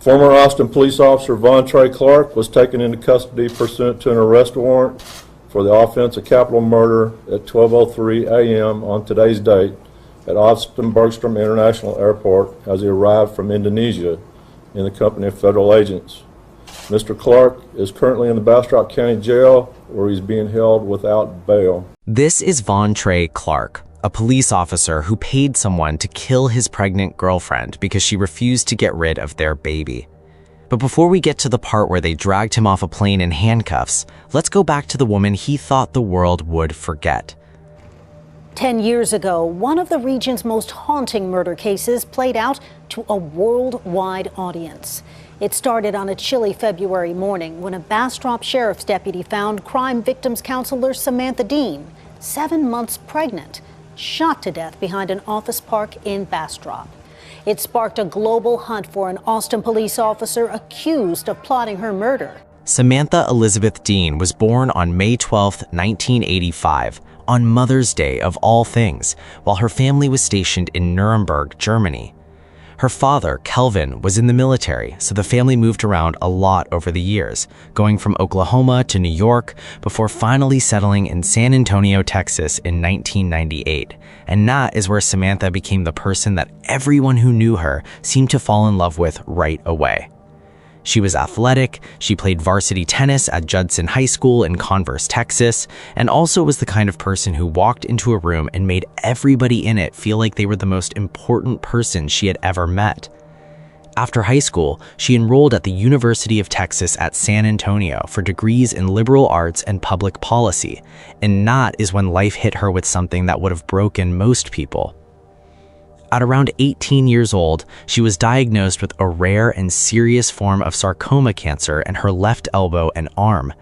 Former Austin police officer Von Trey Clark was taken into custody pursuant to an arrest warrant for the offense of capital murder at 12:03 a.m. on today's date at Austin Bergstrom International Airport as he arrived from Indonesia in the company of federal agents. Mr. Clark is currently in the Bastrop County Jail where he's being held without bail. This is Von Trey Clark, a police officer who paid someone to kill his pregnant girlfriend because she refused to get rid of their baby. But before we get to the part where they dragged him off a plane in handcuffs, let's go back to the woman he thought the world would forget. 10 years ago, one of the region's most haunting murder cases played out to a worldwide audience. It started on a chilly February morning when a Bastrop sheriff's deputy found crime victims counselor Samantha Dean, 7 months pregnant, shot to death behind an office park in Bastrop. It sparked a global hunt for an Austin police officer accused of plotting her murder. Samantha Elizabeth Dean was born on May 12, 1985, on Mother's Day of all things, while her family was stationed in Nuremberg, Germany. Her father, Kelvin, was in the military, so the family moved around a lot over the years, going from Oklahoma to New York before finally settling in San Antonio, Texas in 1998. And that is where Samantha became the person that everyone who knew her seemed to fall in love with right away. She was athletic, she played varsity tennis at Judson High School in Converse, Texas, and also was the kind of person who walked into a room and made everybody in it feel like they were the most important person she had ever met. After high school, she enrolled at the University of Texas at San Antonio for degrees in liberal arts and public policy, and that is when life hit her with something that would have broken most people. At around 18 years old, she was diagnosed with a rare and serious form of sarcoma cancer in her left elbow and arm.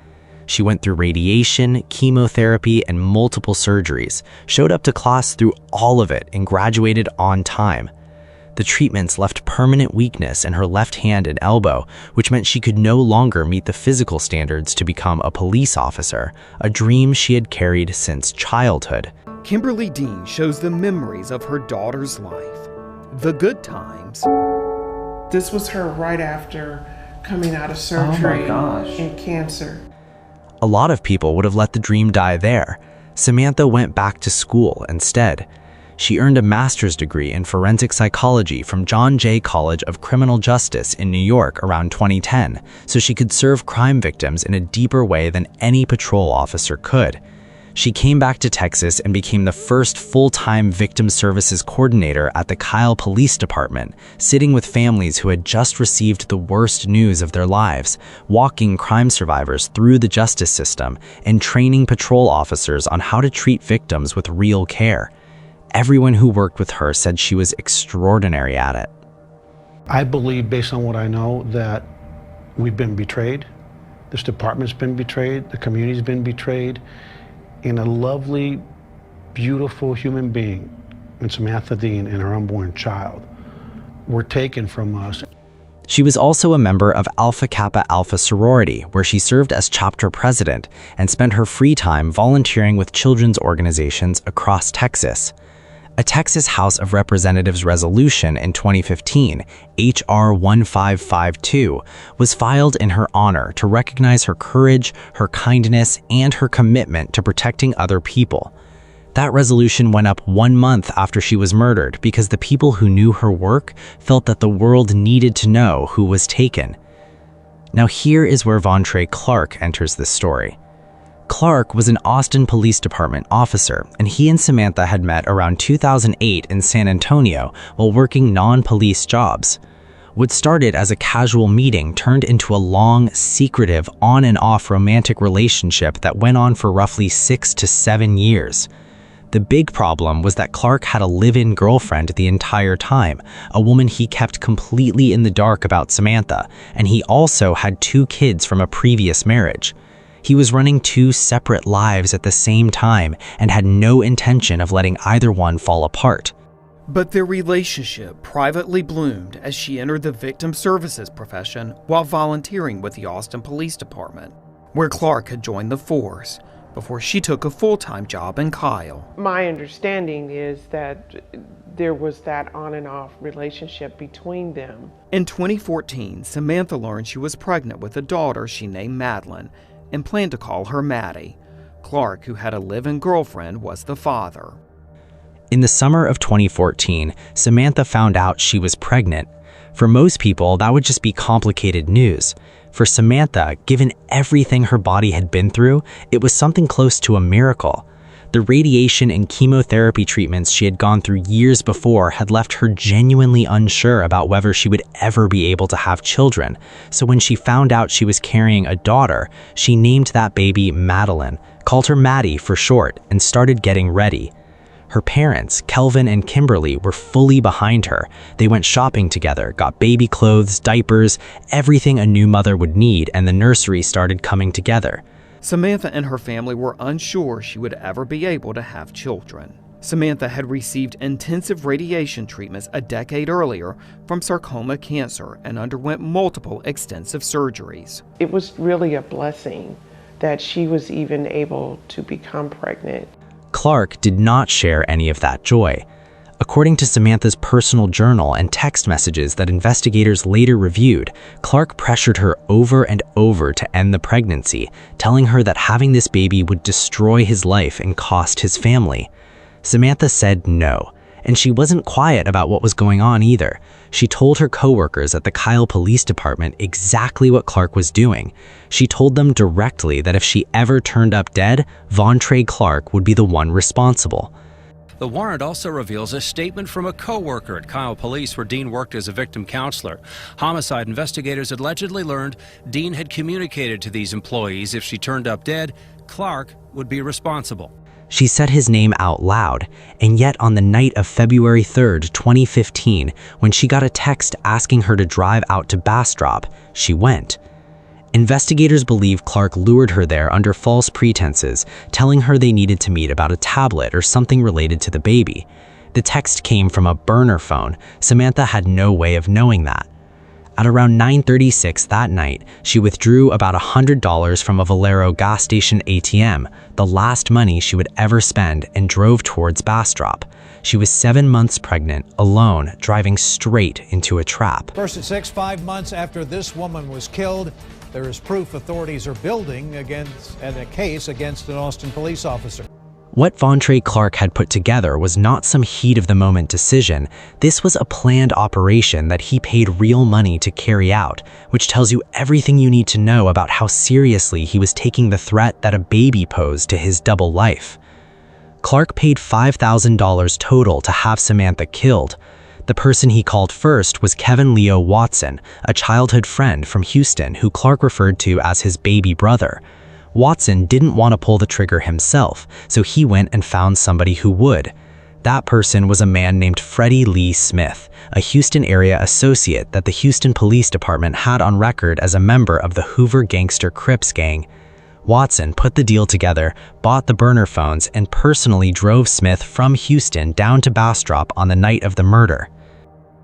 She went through radiation, chemotherapy, and multiple surgeries, showed up to class through all of it, and graduated on time. The treatments left permanent weakness in her left hand and elbow, which meant she could no longer meet the physical standards to become a police officer, a dream she had carried since childhood. Kimberly Dean shows the memories of her daughter's life, the good times. This was her right after coming out of surgery and cancer. A lot of people would have let the dream die there. Samantha went back to school instead. She earned a master's degree in forensic psychology from John Jay College of Criminal Justice in New York around 2010, so she could serve crime victims in a deeper way than any patrol officer could. She came back to Texas and became the first full-time victim services coordinator at the Kyle Police Department, sitting with families who had just received the worst news of their lives, walking crime survivors through the justice system, and training patrol officers on how to treat victims with real care. Everyone who worked with her said she was extraordinary at it. I believe, based on what I know, that we've been betrayed. This department's been betrayed. The community's been betrayed. And a lovely, beautiful human being, and Samantha Dean and her unborn child, were taken from us. She was also a member of Alpha Kappa Alpha sorority, where she served as chapter president and spent her free time volunteering with children's organizations across Texas. A Texas House of Representatives resolution in 2015, H.R. 1552, was filed in her honor to recognize her courage, her kindness, and her commitment to protecting other people. That resolution went up 1 month after she was murdered because the people who knew her work felt that the world needed to know who was taken. Now here is where Von Trey Clark enters this story. Clark was an Austin Police Department officer, and he and Samantha had met around 2008 in San Antonio while working non-police jobs. What started as a casual meeting turned into a long, secretive, on and off romantic relationship that went on for roughly 6 to 7 years. The big problem was that Clark had a live-in girlfriend the entire time, a woman he kept completely in the dark about Samantha, and he also had 2 kids from a previous marriage. He was running 2 separate lives at the same time and had no intention of letting either one fall apart. But their relationship privately bloomed as she entered the victim services profession while volunteering with the Austin Police Department, where Clark had joined the force, before she took a full-time job in Kyle. My understanding is that there was that on and off relationship between them. In 2014, Samantha learned she was pregnant with a daughter she named Madeline and planned to call her Maddie. Clark, who had a live-in girlfriend, was the father. In the summer of 2014, Samantha found out she was pregnant. For most people, that would just be complicated news. For Samantha, given everything her body had been through, it was something close to a miracle. The radiation and chemotherapy treatments she had gone through years before had left her genuinely unsure about whether she would ever be able to have children. So when she found out she was carrying a daughter, she named that baby Madeline, called her Maddie for short, and started getting ready. Her parents, Kelvin and Kimberly, were fully behind her. They went shopping together, got baby clothes, diapers, everything a new mother would need, and the nursery started coming together. Samantha and her family were unsure she would ever be able to have children. Samantha had received intensive radiation treatments a decade earlier from sarcoma cancer and underwent multiple extensive surgeries. It was really a blessing that she was even able to become pregnant. Clark did not share any of that joy. According to Samantha's personal journal and text messages that investigators later reviewed, Clark pressured her over and over to end the pregnancy, telling her that having this baby would destroy his life and cost his family. Samantha said no, and she wasn't quiet about what was going on either. She told her coworkers at the Kyle Police Department exactly what Clark was doing. She told them directly that if she ever turned up dead, Vontre Clark would be the one responsible. The warrant also reveals a statement from a co-worker at Kyle Police where Dean worked as a victim counselor. Homicide investigators allegedly learned Dean had communicated to these employees if she turned up dead, Clark would be responsible. She said his name out loud, and yet on the night of February 3rd, 2015, when she got a text asking her to drive out to Bastrop, she went. Investigators believe Clark lured her there under false pretenses, telling her they needed to meet about a tablet or something related to the baby. The text came from a burner phone. Samantha had no way of knowing that. At around 9:36 that night, she withdrew about $100 from a Valero gas station ATM, the last money she would ever spend, and drove towards Bastrop. She was 7 months pregnant, alone, driving straight into a trap. First at 6, 5 months after this woman was killed, there is proof authorities are building against a case against an Austin police officer. What Vontre Clark had put together was not some heat-of-the-moment decision. This was a planned operation that he paid real money to carry out, which tells you everything you need to know about how seriously he was taking the threat that a baby posed to his double life. Clark paid $5,000 total to have Samantha killed. The person he called first was Kevin Leo Watson, a childhood friend from Houston who Clark referred to as his baby brother. Watson didn't want to pull the trigger himself, so he went and found somebody who would. That person was a man named Freddie Lee Smith, a Houston area associate that the Houston Police Department had on record as a member of the Hoover Gangster Crips gang. Watson put the deal together, bought the burner phones, and personally drove Smith from Houston down to Bastrop on the night of the murder.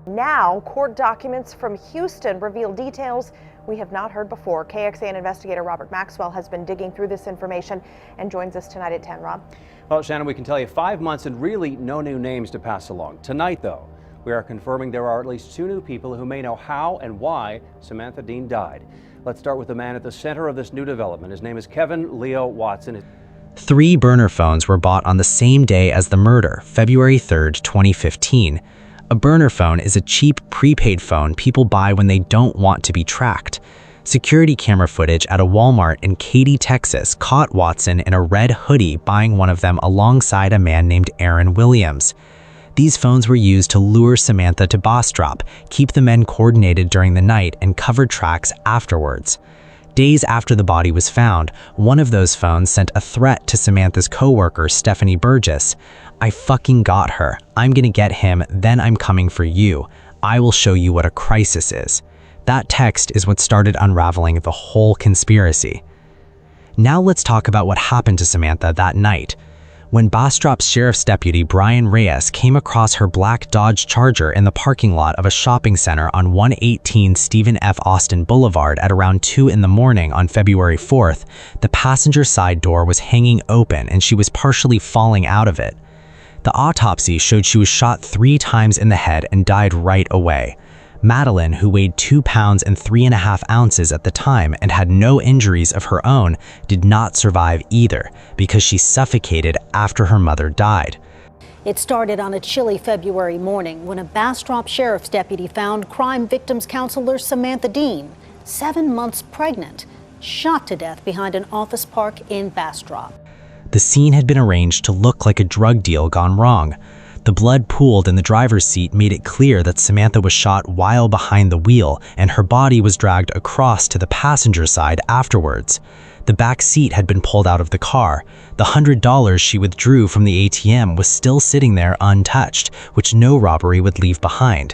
Now, court documents from Houston reveal details we have not heard before. KXAN investigator Robert Maxwell has been digging through this information and joins us tonight at 10. Rob? Well, Shannon, we can tell you 5 months and really no new names to pass along. Tonight, though, we are confirming there are at least 2 new people who may know how and why Samantha Dean died. Let's start with the man at the center of this new development. His name is Kevin Leo Watson. 3 burner phones were bought on the same day as the murder, February 3rd, 2015. A burner phone is a cheap prepaid phone people buy when they don't want to be tracked. Security camera footage at a Walmart in Katy, Texas caught Watson in a red hoodie buying one of them alongside a man named Aaron Williams. These phones were used to lure Samantha to Bastrop, keep the men coordinated during the night, and cover tracks afterwards. Days after the body was found, one of those phones sent a threat to Samantha's coworker, Stephanie Burgess. "I fucking got her. I'm gonna get him, then I'm coming for you. I will show you what a crisis is." That text is what started unraveling the whole conspiracy. Now let's talk about what happened to Samantha that night. when Bastrop's sheriff's deputy Brian Reyes came across her black Dodge Charger in the parking lot of a shopping center on 118 Stephen F. Austin Boulevard at around 2 in the morning on February 4th, the passenger side door was hanging open and she was partially falling out of it. The autopsy showed she was shot 3 times in the head and died right away. Madeline, who weighed 2 pounds and 3.5 ounces at the time and had no injuries of her own, did not survive either because she suffocated after her mother died. It started on a chilly February morning when a Bastrop sheriff's deputy found crime victims counselor Samantha Dean, 7 months pregnant, shot to death behind an office park in Bastrop. The scene had been arranged to look like a drug deal gone wrong. The blood pooled in the driver's seat made it clear that Samantha was shot while behind the wheel, and her body was dragged across to the passenger side afterwards. The back seat had been pulled out of the car. The $100 she withdrew from the ATM was still sitting there untouched, which no robbery would leave behind.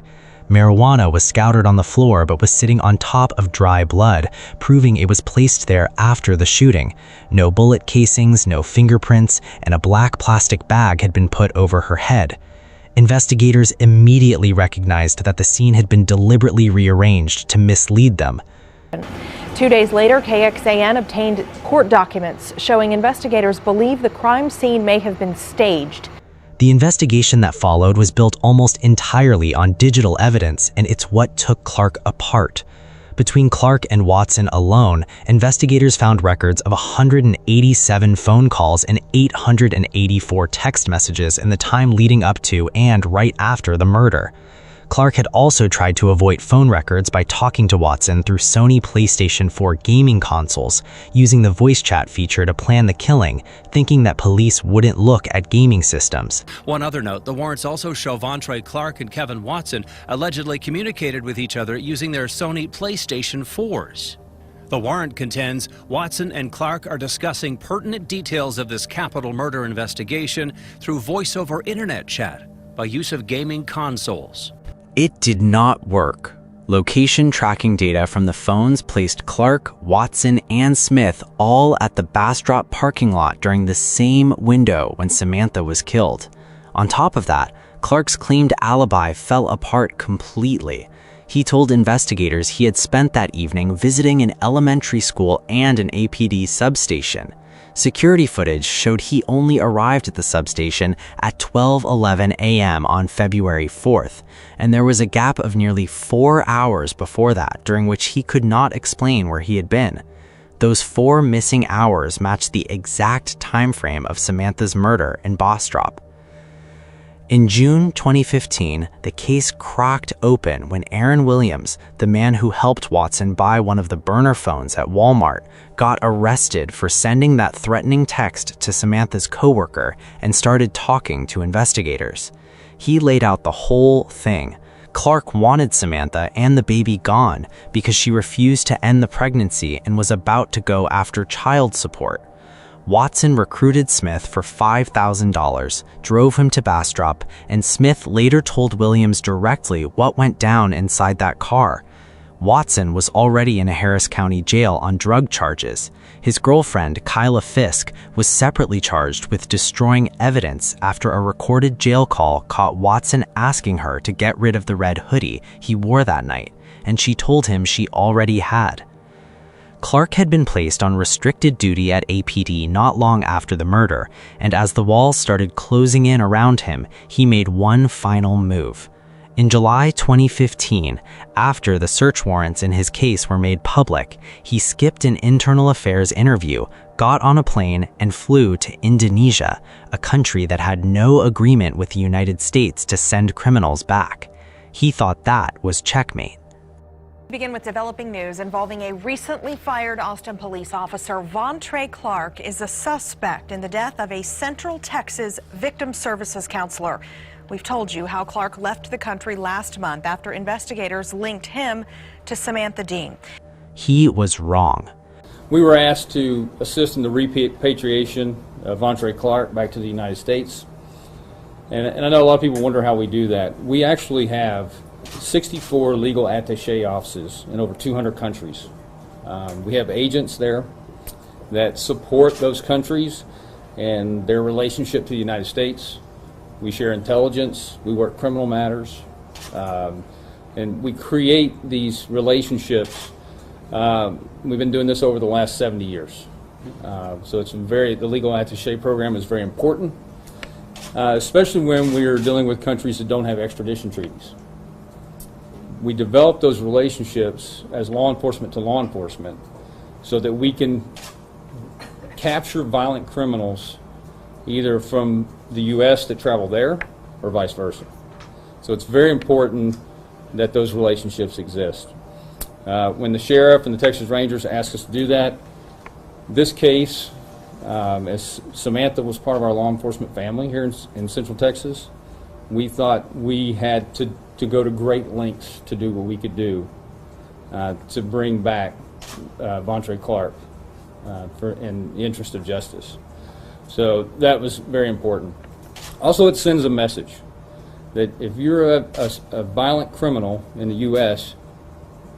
Marijuana was scattered on the floor but was sitting on top of dry blood, proving it was placed there after the shooting. No bullet casings, no fingerprints, and a black plastic bag had been put over her head. Investigators immediately recognized that the scene had been deliberately rearranged to mislead them. 2 days later, KXAN obtained court documents showing investigators believe the crime scene may have been staged. The investigation that followed was built almost entirely on digital evidence, and it's what took Clark apart. Between Clark and Watson alone, investigators found records of 187 phone calls and 884 text messages in the time leading up to and right after the murder. Clark had also tried to avoid phone records by talking to Watson through Sony PlayStation 4 gaming consoles, using the voice chat feature to plan the killing, thinking that police wouldn't look at gaming systems. One other note, the warrants also show Vontre Clark and Kevin Watson allegedly communicated with each other using their Sony PlayStation 4s. The warrant contends Watson and Clark are discussing pertinent details of this capital murder investigation through voice-over internet chat by use of gaming consoles. It did not work. Location tracking data from the phones placed Clark, Watson, and Smith all at the Bastrop parking lot during the same window when Samantha was killed. On top of that, Clark's claimed alibi fell apart completely. He told investigators he had spent that evening visiting an elementary school and an APD substation. Security footage showed he only arrived at the substation at 12:11 a.m. on February 4th, and there was a gap of nearly 4 hours before that during which he could not explain where he had been. Those 4 missing hours matched the exact time frame of Samantha's murder in Bastrop. In June 2015, the case cracked open when Aaron Williams, the man who helped Watson buy one of the burner phones at Walmart, got arrested for sending that threatening text to Samantha's coworker and started talking to investigators. He laid out the whole thing. Clark wanted Samantha and the baby gone because she refused to end the pregnancy and was about to go after child support. Watson recruited Smith for $5,000, drove him to Bastrop, and Smith later told Williams directly what went down inside that car. Watson was already in a Harris County jail on drug charges. His girlfriend, Kyla Fisk, was separately charged with destroying evidence after a recorded jail call caught Watson asking her to get rid of the red hoodie he wore that night, and she told him she already had. Clark had been placed on restricted duty at APD not long after the murder, and as the walls started closing in around him, he made one final move. In July 2015, after the search warrants in his case were made public, he skipped an internal affairs interview, got on a plane, and flew to Indonesia, a country that had no agreement with the United States to send criminals back. He thought that was checkmate. Begin with developing news involving a recently fired Austin police officer. Vontre Clark is a suspect in the death of a Central Texas victim services counselor. We've told you how Clark left the country last month after investigators linked him to Samantha Dean. He was wrong. We were asked to assist in the repatriation of Vontre Clark back to the United States. And I know a lot of people wonder how we do that. We actually have 64 legal attaché offices in over 200 countries. We have agents there that support those countries and their relationship to the United States. We share intelligence, we work criminal matters, and we create these relationships. We've been doing this over the last 70 years. So the legal attaché program is very important, especially when we're dealing with countries that don't have extradition treaties. We develop those relationships as law enforcement to law enforcement so that we can capture violent criminals either from the U.S. that travel there or vice versa. So it's very important that those relationships exist. When the sheriff and the Texas Rangers asked us to do that, this case, as Samantha was part of our law enforcement family here in Central Texas, we thought we had to go to great lengths to do what we could do to bring back Vontre Clark in the interest of justice. So that was very important. Also, it sends a message that if you're a violent criminal in the U.S.,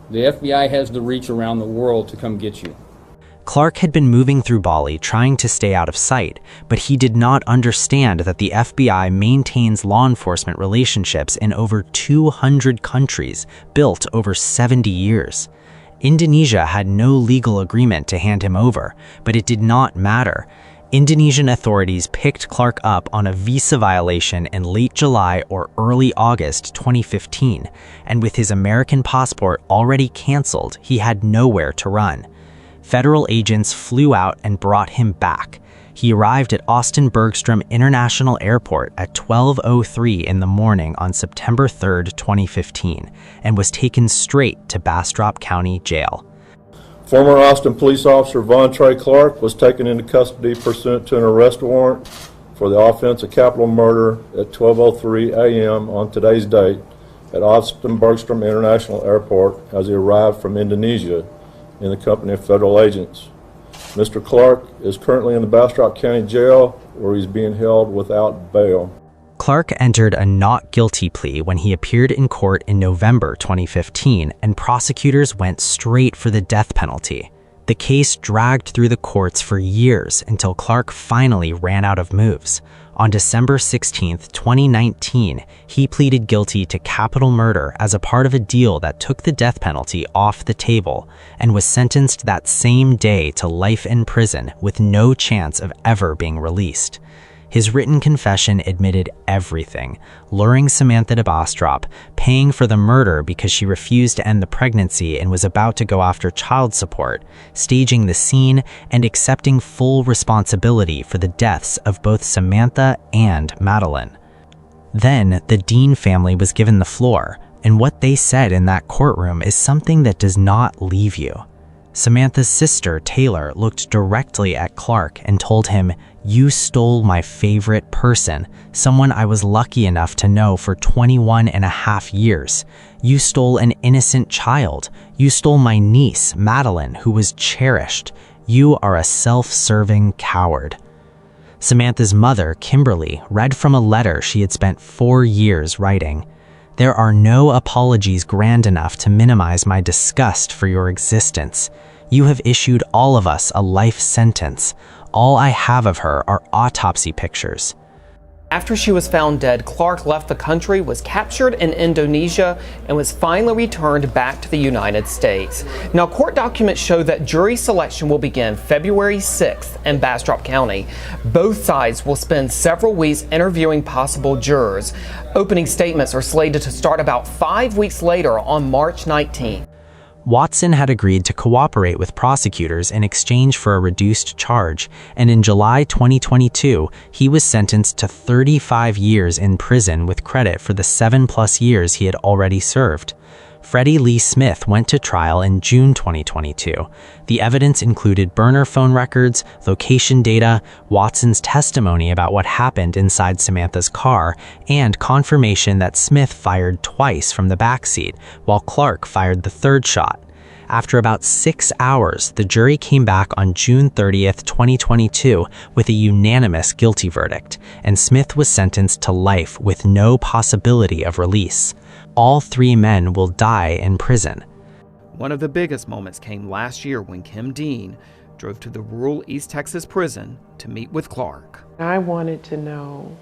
the FBI has the reach around the world to come get you. Clark had been moving through Bali trying to stay out of sight, but he did not understand that the FBI maintains law enforcement relationships in over 200 countries built over 70 years. Indonesia had no legal agreement to hand him over, but it did not matter. Indonesian authorities picked Clark up on a visa violation in late July or early August 2015, and with his American passport already canceled, he had nowhere to run. Federal agents flew out and brought him back. He arrived at Austin Bergstrom International Airport at 12:03 in the morning on September 3, 2015, and was taken straight to Bastrop County Jail. Former Austin police officer Vontre Clark was taken into custody pursuant to an arrest warrant for the offense of capital murder at 12:03 a.m. on today's date at Austin Bergstrom International Airport as he arrived from Indonesia in the company of federal agents. Mr. Clark is currently in the Bastrop County Jail where he's being held without bail. Clark entered a not guilty plea when he appeared in court in November 2015, and prosecutors went straight for the death penalty. The case dragged through the courts for years until Clark finally ran out of moves. On December 16, 2019, he pleaded guilty to capital murder as a part of a deal that took the death penalty off the table, and was sentenced that same day to life in prison with no chance of ever being released. His written confession admitted everything: luring Samantha to Bastrop, paying for the murder because she refused to end the pregnancy and was about to go after child support, staging the scene, and accepting full responsibility for the deaths of both Samantha and Madeline. Then, the Dean family was given the floor, and what they said in that courtroom is something that does not leave you. Samantha's sister, Taylor, looked directly at Clark and told him, "You stole my favorite person, someone I was lucky enough to know for 21 and a half years. You stole an innocent child. You stole my niece, Madeline, who was cherished. You are a self-serving coward." Samantha's mother, Kimberly, read from a letter she had spent 4 years writing. "There are no apologies grand enough to minimize my disgust for your existence. You have issued all of us a life sentence. All I have of her are autopsy pictures." After she was found dead, Clark left the country, was captured in Indonesia, and was finally returned back to the United States. Now, court documents show that jury selection will begin February 6th in Bastrop County. Both sides will spend several weeks interviewing possible jurors. Opening statements are slated to start about 5 weeks later on March 19th. Watson had agreed to cooperate with prosecutors in exchange for a reduced charge, and in July 2022, he was sentenced to 35 years in prison with credit for the 7+ years he had already served. Freddie Lee Smith went to trial in June 2022. The evidence included burner phone records, location data, Watson's testimony about what happened inside Samantha's car, and confirmation that Smith fired twice from the backseat, while Clark fired the third shot. After about 6 hours, the jury came back on June 30th, 2022 with a unanimous guilty verdict, and Smith was sentenced to life with no possibility of release. All 3 men will die in prison. One of the biggest moments came last year when Kim Dean, drove to the rural East Texas prison to meet with Clark. I wanted to know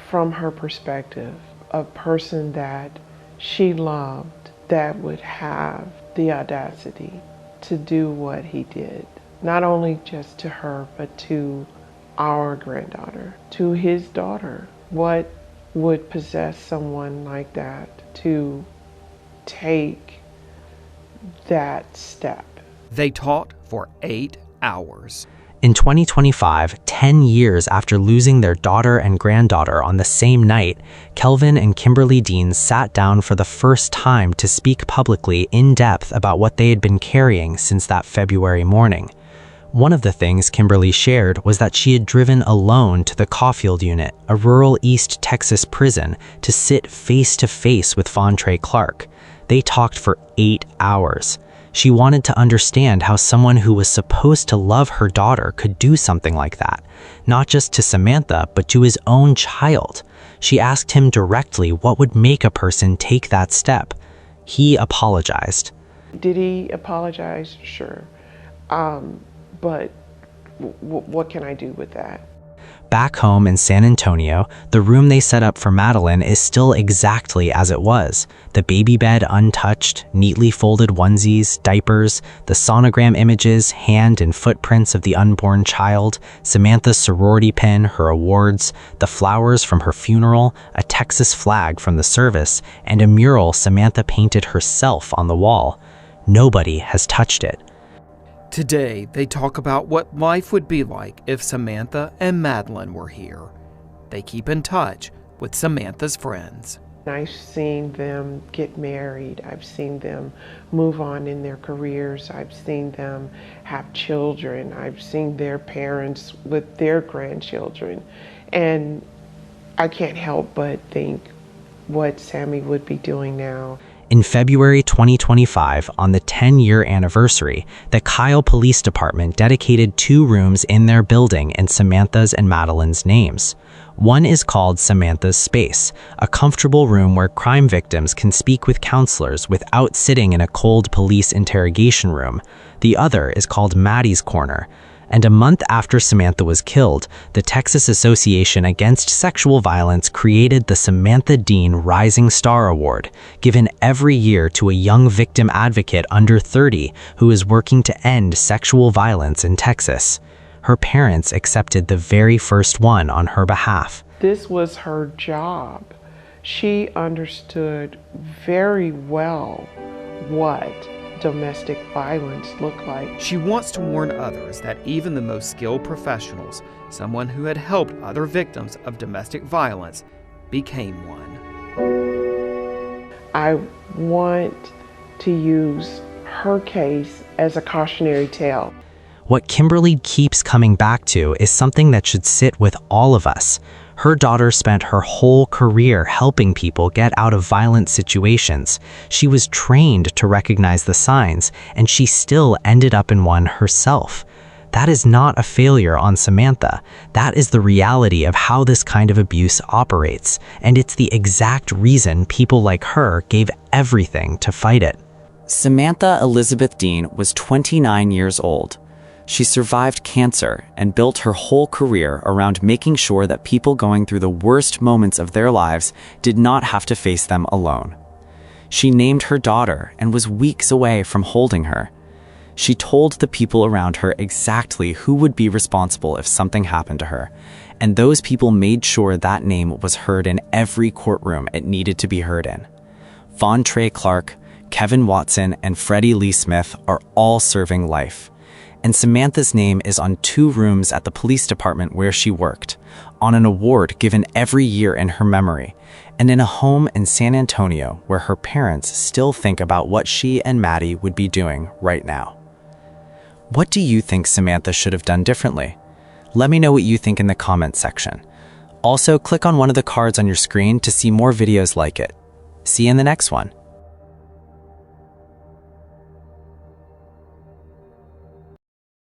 from her perspective, a person that she loved that would have the audacity to do what he did, not only just to her, but to our granddaughter, to his daughter. What would possess someone like that to take that step? They talked for 8 hours. In 2025, 10 years after losing their daughter and granddaughter on the same night, Kelvin and Kimberly Dean sat down for the first time to speak publicly in depth about what they had been carrying since that February morning. One of the things Kimberly shared was that she had driven alone to the Caulfield unit, a rural East Texas prison, to sit face to face with Vontre Clark. They talked for 8 hours. She wanted to understand how someone who was supposed to love her daughter could do something like that, not just to Samantha, but to his own child. She asked him directly what would make a person take that step. He apologized. Did he apologize? Sure. But what can I do with that? Back home in San Antonio, the room they set up for Madeline is still exactly as it was. The baby bed untouched, neatly folded onesies, diapers, the sonogram images, hand and footprints of the unborn child, Samantha's sorority pin, her awards, the flowers from her funeral, a Texas flag from the service, and a mural Samantha painted herself on the wall. Nobody has touched it. Today, they talk about what life would be like if Samantha and Madeline were here. They keep in touch with Samantha's friends. I've seen them get married. I've seen them move on in their careers. I've seen them have children. I've seen their parents with their grandchildren. And I can't help but think what Sammy would be doing now. In February 2025, on the 10-year anniversary, the Kyle Police Department dedicated 2 rooms in their building in Samantha's and Madeline's names. One is called Samantha's Space, a comfortable room where crime victims can speak with counselors without sitting in a cold police interrogation room. The other is called Maddie's Corner. And a month after Samantha was killed, the Texas Association Against Sexual Violence created the Samantha Dean Rising Star Award, given every year to a young victim advocate under 30 who is working to end sexual violence in Texas. Her parents accepted the very first one on her behalf. This was her job. She understood very well what domestic violence looked like. She wants to warn others that even the most skilled professionals, someone who had helped other victims of domestic violence, became one. I want to use her case as a cautionary tale. What Kimberly keeps coming back to is something that should sit with all of us. Her daughter spent her whole career helping people get out of violent situations. She was trained to recognize the signs, and she still ended up in one herself. That is not a failure on Samantha. That is the reality of how this kind of abuse operates, and it's the exact reason people like her gave everything to fight it. Samantha Elizabeth Dean was 29 years old. She survived cancer and built her whole career around making sure that people going through the worst moments of their lives did not have to face them alone. She named her daughter and was weeks away from holding her. She told the people around her exactly who would be responsible if something happened to her, and those people made sure that name was heard in every courtroom it needed to be heard in. Vontre Clark, Kevin Watson, and Freddie Lee Smith are all serving life. And Samantha's name is on 2 rooms at the police department where she worked, on an award given every year in her memory, and in a home in San Antonio where her parents still think about what she and Maddie would be doing right now. What do you think Samantha should have done differently? Let me know what you think in the comments section. Also, click on one of the cards on your screen to see more videos like it. See you in the next one.